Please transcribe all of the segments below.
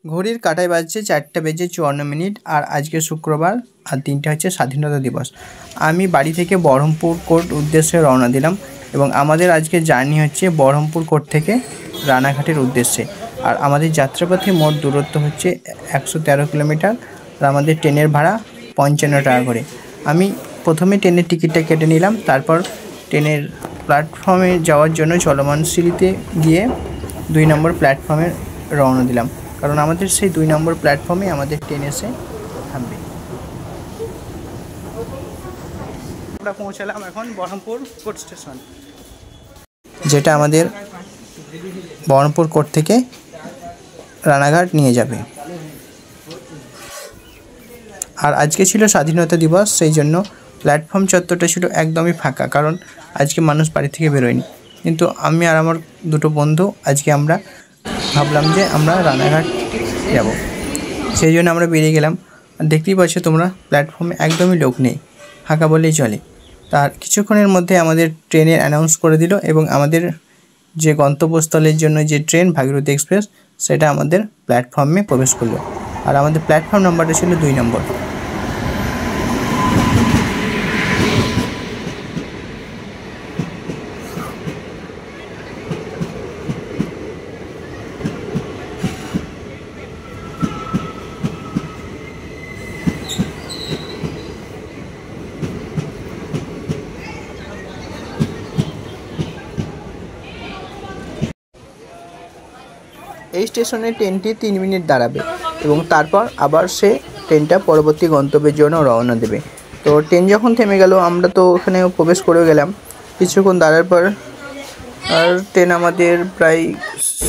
ঘড়ির কাঁটায় বাজছে 4:54 আর আজকে শুক্রবার আর দিনটা হচ্ছে স্বাধীনতা দিবস। আমি বাড়ি থেকে বহরমপুর কোর্ট উদ্দেশ্যে রওনা দিলাম এবং আমাদের আজকে জার্নি হচ্ছে বহরমপুর কোর্ট থেকে রানাঘাটের উদ্দেশ্যে। আর আমাদের যাত্রাপথে মোট দূরত্ব হচ্ছে 113 কিলোমিটার আর আমাদের ট্রেনের ভাড়া 55 টাকা করে। আমি প্রথমে ট্রেনের টিকিটটা কেটে নিলাম, তারপর ট্রেনের প্ল্যাটফর্মে যাওয়ার জন্য চলমান সিঁড়িতে গিয়ে 2 নম্বর প্ল্যাটফর্মে রওনা দিলাম, কারণ আমাদের সেই 2 নম্বর প্ল্যাটফর্মে আমাদের ট্রেন এসে থামবে। আমরা পৌঁছালাম এখন বহরমপুর কোর্ট স্টেশন, যেটা আমাদের বহরমপুর কোর্ট থেকে রানাঘাট নিয়ে যাবে। আর আজকে ছিল স্বাধীনতা দিবস, সেই জন্য প্ল্যাটফর্ম চত্বরটা ছিল একদমই ফাঁকা, কারণ আজকে মানুষ বাড়ি থেকে বেরোয়নি। কিন্তু আমি আর আমার দুটো বন্ধু আজকে আমরা ভাবলাম যে আমরা রানাঘাট যাব, সেই জন্য আমরা বেরিয়ে গেলাম। আর দেখতেই পাচ্ছ তোমরা, প্ল্যাটফর্মে একদমই লোক নেই, ফাঁকা বললেই চলে। তার কিছুক্ষণের মধ্যে আমাদের ট্রেনের অ্যানাউন্স করে দিল এবং আমাদের যে গন্তব্যস্থলের জন্য যে ট্রেন ভাগীরথী এক্সপ্রেস, সেটা আমাদের প্ল্যাটফর্মে প্রবেশ করলো। আর আমাদের প্ল্যাটফর্ম নাম্বারটা ছিল 2 নম্বর। এই স্টেশনে ট্রেনটি 3 মিনিট দাঁড়াবে এবং তারপর আবার সে ট্রেনটা পরবর্তী গন্তব্যের জন্য রওনা দেবে। তো ট্রেন যখন থেমে গেল, আমরা তো ওখানে প্রবেশ করে গেলাম। কিছুক্ষণ দাঁড়ার পর আর ট্রেন আমাদের প্রায়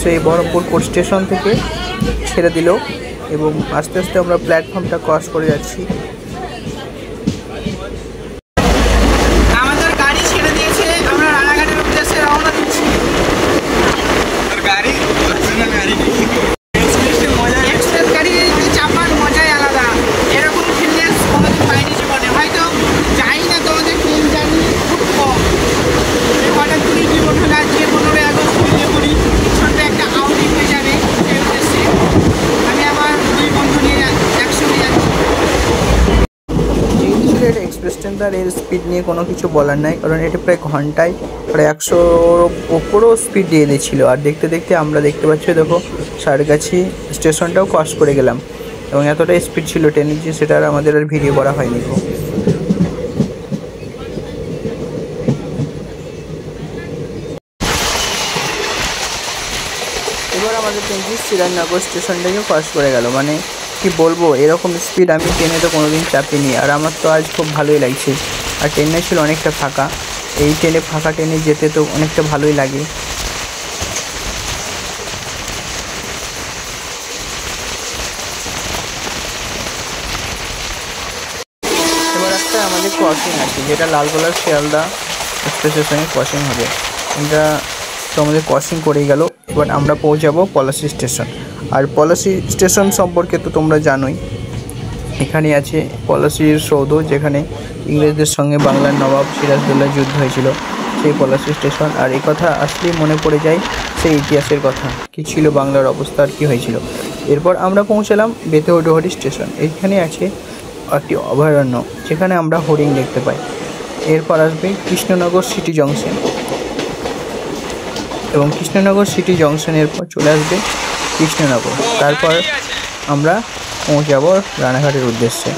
সেই বহরমপুর কোর্ট স্টেশন থেকে ছেড়ে দিল এবং আস্তে আস্তে আমরা প্ল্যাটফর্মটা ক্রস করে যাচ্ছি। আমাদের গাড়ি ছেড়ে দিয়েছে, আমরা রানাঘাটের উদ্দেশ্যে রওনা দিচ্ছি। এক্সপ্রেস গাড়িতে চাপার মজাই আলাদা, এরকম ফিটনেস কোনোদিন পাইনি জীবনে। হয়তো যাই না তোমাদের ট্রেন জার্নি খুব কম। হঠাৎ করে জীবন হলে আজকে 15ই আগস্ট বেরিয়ে পড়ি, ছোট্ট একটা আউটিং হয়ে যাবে সেই উদ্দেশ্যে। আমি আমার 2 বন্ধু নিয়ে একসঙ্গে যাচ্ছি। যেহেতু ছিল এটা এক্সপ্রেস ট্রেন, তার এর স্পিড নিয়ে কোনো কিছু বলার নাই, কারণ এটা প্রায় ঘন্টায় প্রায় 100-র ওপরও স্পিড দিয়ে দিয়েছিল। আর দেখতে দেখতে আমরা দেখতে পাচ্ছি, দেখো সারগাছি স্টেশনটাও ক্রস করে গেলাম এবং এতটাই স্পিড ছিল ট্রেনের যে সেটা আর আমাদের আর ভিডিও করা হয়নি। এবার আমাদের ট্রেনটি শ্রীরামনগর স্টেশনটাকে ক্রস করে গেল। মানে কি বলবো, এরকম স্পিড আমি ট্রেনে তো কোনোদিন চাপিনি। আর আমার তো আজ খুব ভালোই লাগছে। আর ট্রেনটা ছিল অনেকটা ফাঁকা, এই ট্রেনে ফাঁকা ট্রেনে যেতে তো অনেকটা ভালোই লাগে। এবার একটা আমাদের ক্রসিং আছে, যেটা লালগোলার শিয়ালদা এক্সপ্রেসের সঙ্গে ক্রসিং হবে। এটা তো আমাদের ক্রসিং করেই গেল। এবার আমরা পৌঁছাবো পলাশী স্টেশন। আর পলাশী স্টেশন সম্পর্কে তো তোমরা জানোই, এখানে আছে পলাশীর সৌধ, যেখানে ইংরেজদের সঙ্গে বাংলার নবাব সিরাজদৌল্লার যুদ্ধ হয়েছিল, সেই পলাশী স্টেশন। আর এই কথা আসলেই মনে পড়ে যায় সেই ইতিহাসের কথা, কী ছিল বাংলার অবস্থা আর কী হয়েছিল। এরপর আমরা পৌঁছালাম বেতেওডুহারি স্টেশন। এইখানে আছে একটি অভয়ারণ্য, যেখানে আমরা হরিণ দেখতে পাই। এরপর আসবে কৃষ্ণনগর সিটি জংশন এবং কৃষ্ণনগর সিটি জংশনের পর চলে আসবে কৃষ্ণনগর। তারপর আমরা পৌঁছাবো রানাঘাটের উদ্দেশ্যে।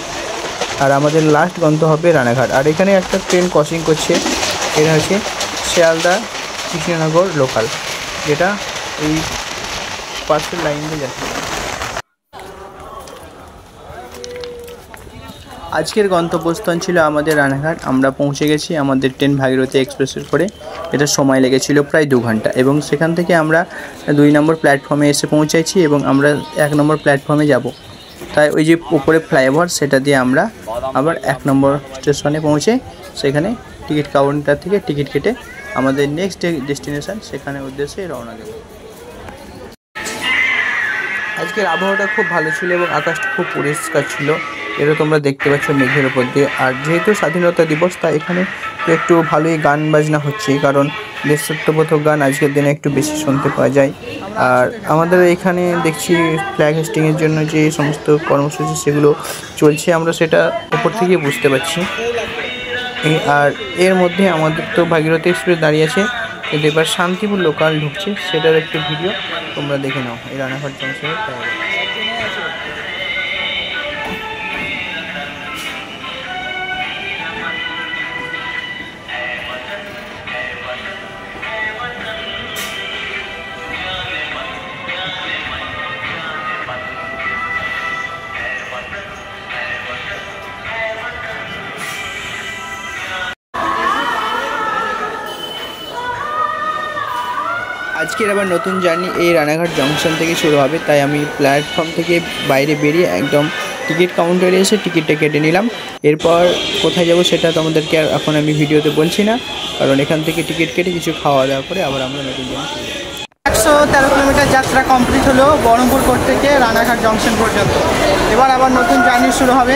আর আমাদের লাস্ট গন্তব্য হবে রানাঘাট। আর এখানে একটা ট্রেন ক্রসিং করছে, এটা হচ্ছে শিয়ালদা কৃষ্ণনগর লোকাল, যেটা এই পাশের লাইন দিয়ে যাচ্ছে। আজকের গন্তব্যস্থান ছিল আমাদের রানাঘাট। আমরা পৌঁছে গেছি আমাদের ট্রেন ভাগীরথী এক্সপ্রেসের করে। এটা সময় লেগেছিল প্রায় 2 ঘন্টা এবং সেখান থেকে আমরা 2 নম্বর প্ল্যাটফর্মে এসে পৌঁছাইছি এবং আমরা 1 নম্বর প্ল্যাটফর্মে যাব। তাই ওই যে উপরে ফ্লাইওভার, সেটা দিয়ে আমরা আবার 1 নম্বর স্টেশনে পৌঁছে সেখানে টিকিট কাউন্টার থেকে টিকিট কেটে আমাদের নেক্সট ডেস্টিনেশন সেখানে উদ্দেশ্যে রওনা দেব। আজকের আবহাওয়াটা খুব ভালো ছিল এবং আকাশটা খুব পরিষ্কার ছিল, এটা তোমরা দেখতে পাচ্ছ মেঘের উপর দিয়ে। আর যেহেতু স্বাধীনতা দিবস, তাই এখানে একটু ভালোই গান বাজনা হচ্ছে, কারণ দেশাত্মবোধক গান আজকের দিনে একটু বেশি শুনতে পাওয়া যায়। আর আমাদের এখানে দেখছি ফ্ল্যাগ হোস্টিংয়ের জন্য যে সমস্ত কর্মসূচি সেগুলো চলছে, আমরা সেটা উপর থেকে বুঝতে পারছি। আর এর মধ্যে আমাদের তো ভাগীরথী এক্সপ্রেস দাঁড়িয়ে আছে, কিন্তু এবার শান্তিপুর লোকাল ঢুকছে, সেটার একটু ভিডিও তোমরা দেখে নাও এই রানাঘাট জংশনের টাওয়ারে। আজকের আবার নতুন জার্নি এই রানাঘাট জংশন থেকে শুরু হবে, তাই আমি প্ল্যাটফর্ম থেকে বাইরে বেরিয়ে একদম টিকিট কাউন্টারে এসে টিকিটটা কেটে নিলাম। এরপর কোথায় যাব সেটা তোমাদেরকে আর এখন আমি ভিডিওতে বলছি না, কারণ এখান থেকে টিকিট কেটে কিছু খাওয়া দাওয়া করে আবার আমরা নতুন জার্নি। 113 কিলোমিটার যাত্রা কমপ্লিট হলো বহরমপুর কোর্ট থেকে রানাঘাট জংশন পর্যন্ত। এবার আবার নতুন জার্নি শুরু হবে।